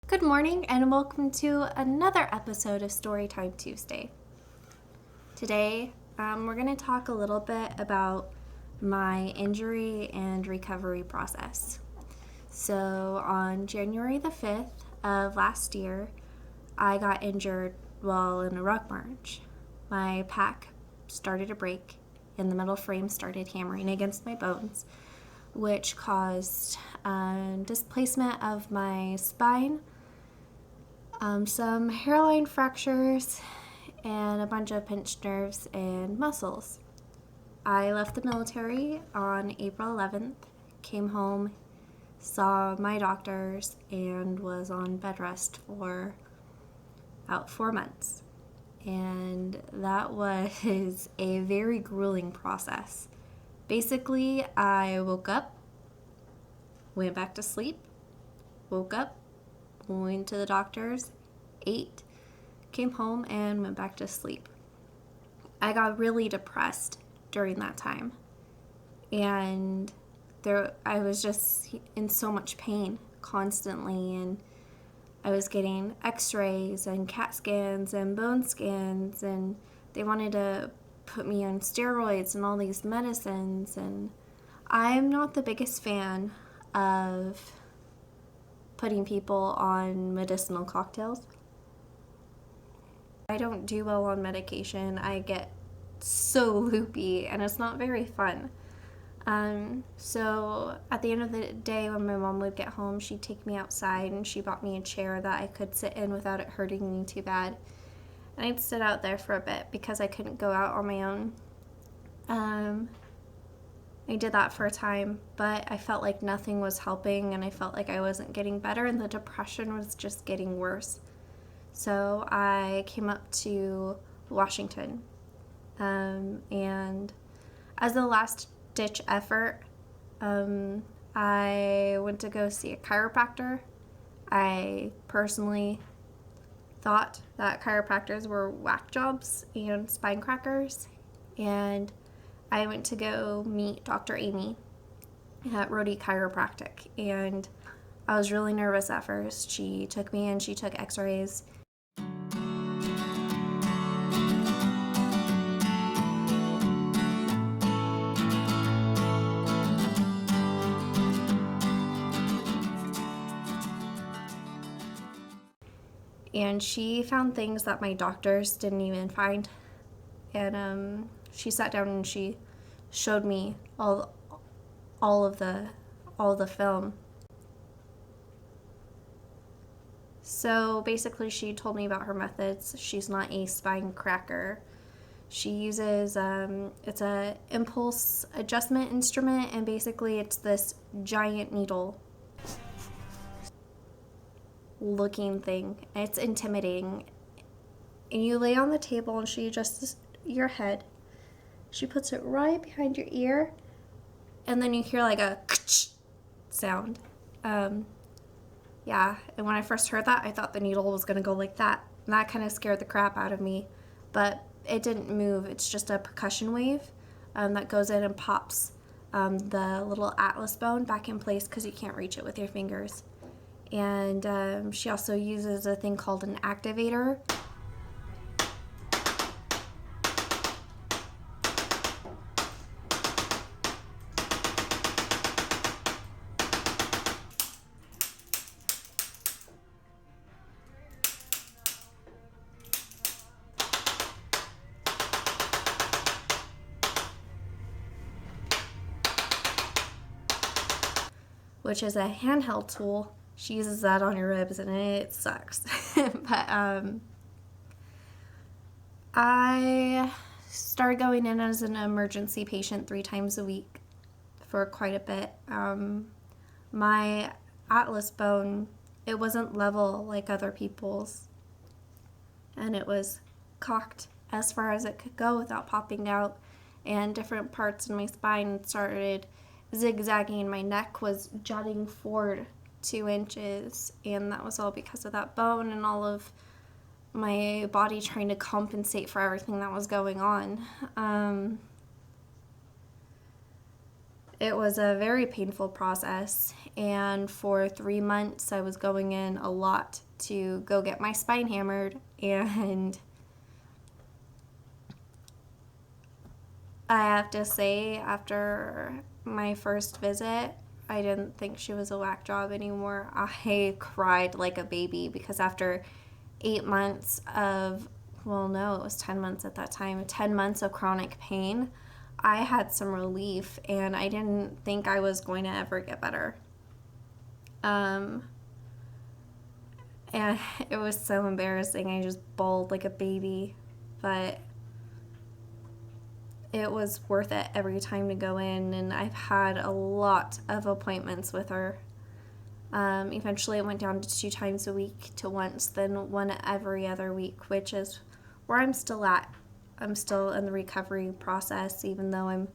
Good morning and welcome to another episode of Storytime Tuesday. Today, we're going to talk a little bit about my injury and recovery process. So on January the 5th of last year, I got injured while in a ruck march. My pack started to break and the metal frame started hammering against my bones, which caused displacement of my spine, some hairline fractures, and a bunch of pinched nerves and muscles. I left the military on April 11th, came home, saw my doctors, and was on bed rest for about 4 months. And that was a very grueling process. Basically, I woke up, went back to sleep, woke up, went to the doctors, ate, came home, and went back to sleep. I got really depressed during that time. And I was just in so much pain constantly, and I was getting x-rays and CAT scans and bone scans, and they wanted to put me on steroids and all these medicines, and I'm not the biggest fan of putting people on medicinal cocktails. I don't do well on medication. I get so loopy and it's not very fun. So at the end of the day, when my mom would get home, she'd take me outside and she bought me a chair that I could sit in without it hurting me too bad. And I'd sit out there for a bit because I couldn't go out on my own. I did that for a time, but I felt like nothing was helping and I felt like I wasn't getting better and the depression was just getting worse. So I came up to Washington, and as a last ditch effort, I went to go see a chiropractor. I personally thought that chiropractors were whack jobs and spine crackers, and I went to go meet Dr. Amy at Rhodey Chiropractic, and I was really nervous at first. She took me in, she took x-rays. And she found things that my doctors didn't even find. And she sat down and she showed me all of the film. So basically, she told me about her methods. She's not a spine cracker. She uses it's a impulse adjustment instrument, and basically it's this giant needle looking thing. It's intimidating. And you lay on the table and she adjusts your head. She puts it right behind your ear, and then you hear like a sound. Yeah, and when I first heard that, I thought the needle was going to go like that. And that kind of scared the crap out of me. But it didn't move. It's just a percussion wave that goes in and pops the little atlas bone back in place because you can't reach it with your fingers. And she also uses a thing called an activator. Which is a handheld tool. She uses that on your ribs and it sucks. But I started going in as an emergency patient 3 times a week for quite a bit. My atlas bone, it wasn't level like other people's, and it was cocked as far as it could go without popping out, and different parts in my spine started zigzagging. My neck was jutting forward 2 inches, and that was all because of that bone and all of my body trying to compensate for everything that was going on. it was a very painful process, and for 3 months I was going in a lot to go get my spine hammered, and I have to say, after my first visit, I didn't think she was a whack job anymore. I cried like a baby because after 8 months of, well, no, it was 10 months at that time, 10 months of chronic pain, I had some relief, and I didn't think I was going to ever get better. And it was so embarrassing. I just bawled like a baby, but it was worth it every time to go in, and I've had a lot of appointments with her. Eventually it went down to 2 times a week to once, then one every other week, which is where I'm still at. I'm still in the recovery process, even though I'm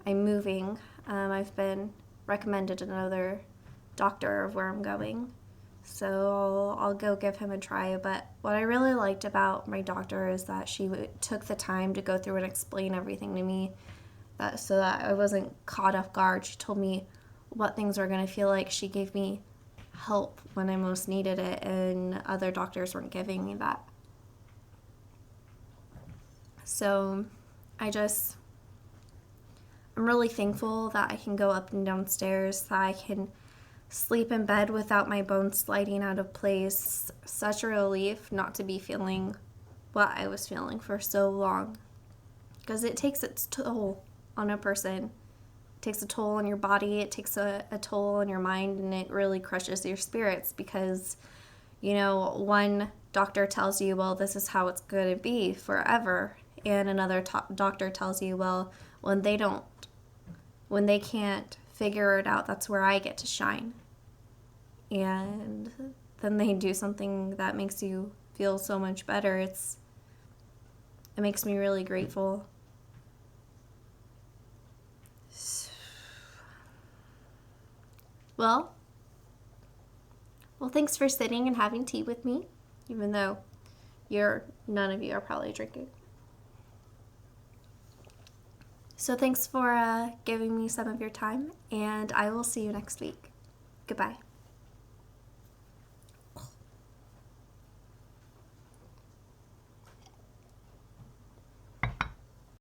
moving. I've been recommended another doctor of where I'm going, so I'll go give him a try. But what I really liked about my doctor is that she took the time to go through and explain everything to me, so that I wasn't caught off guard. She told me what things were going to feel like. She gave me help when I most needed it, and other doctors weren't giving me that. So I'm really thankful that I can go up and down stairs, that I can sleep in bed without my bones sliding out of place. Such a relief not to be feeling what I was feeling for so long, because it takes its toll on a person. It takes a toll on your body, it takes a toll on your mind, and it really crushes your spirits because, one doctor tells you, well, this is how it's going to be forever, and another doctor tells you, well, when they can't figure it out, that's where I get to shine. And then they do something that makes you feel so much better. It makes me really grateful. Well, thanks for sitting and having tea with me, even though none of you are probably drinking. So thanks for giving me some of your time, and I will see you next week. Goodbye.